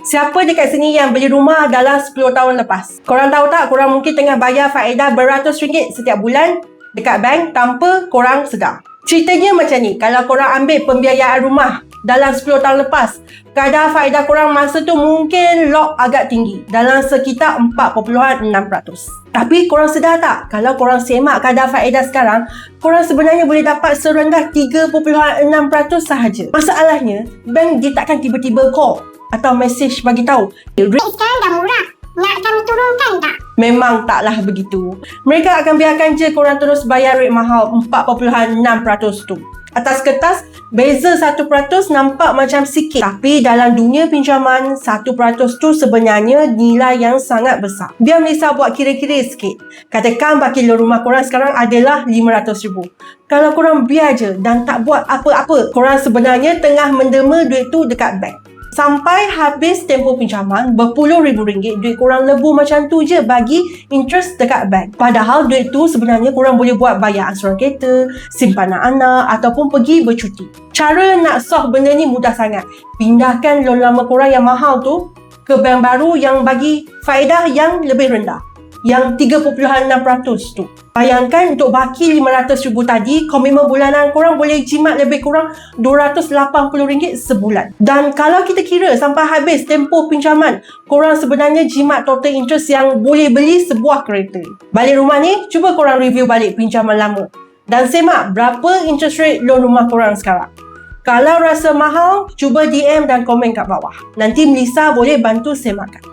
Siapa dekat sini yang beli rumah dalam 10 tahun lepas? Korang tahu tak, korang mungkin tengah bayar faedah beratus ringgit setiap bulan dekat bank tanpa korang sedar. Ceritanya macam ni, kalau korang ambil pembiayaan rumah dalam 10 tahun lepas, kadar faedah korang masa tu mungkin lock agak tinggi, dalam sekitar 4.6%. Tapi korang sedar tak, kalau korang semak kadar faedah sekarang, korang sebenarnya boleh dapat serendah 3.6% sahaja. Masalahnya, bank dia takkan tiba-tiba call atau mesej bagi tahu, Sekarang dah murah, nak kami turunkan tak? memang taklah begitu. Mereka akan biarkan je korang terus bayar rate mahal 4.6% tu. Atas kertas, beza 1% nampak macam sikit. Tapi dalam dunia pinjaman, 1% tu sebenarnya nilai yang sangat besar. Biar Melissa buat kira-kira sikit. Katakan baki loan rumah korang sekarang adalah RM500,000. Kalau korang biar je dan tak buat apa-apa, korang sebenarnya tengah mendema duit tu dekat bank. Sampai habis tempoh pinjaman, berpuluh ribu ringgit, duit korang lebu macam tu je bagi interest dekat bank. Padahal duit tu sebenarnya korang boleh buat bayar asuran kereta, simpanan anak ataupun pergi bercuti. Cara nak solve benda ni mudah sangat. Pindahkan loan lama korang yang mahal tu ke bank baru yang bagi faedah yang lebih rendah, yang 3.6% tu. Bayangkan untuk baki RM500,000 tadi, komitmen bulanan korang boleh jimat lebih kurang RM280 sebulan. Dan kalau kita kira sampai habis tempoh pinjaman, korang sebenarnya jimat total interest yang boleh beli sebuah kereta. Balik rumah ni, cuba korang review balik pinjaman lama dan semak berapa interest rate loan rumah korang sekarang. Kalau rasa mahal, cuba DM dan komen kat bawah. Nanti Melissa boleh bantu semakkan.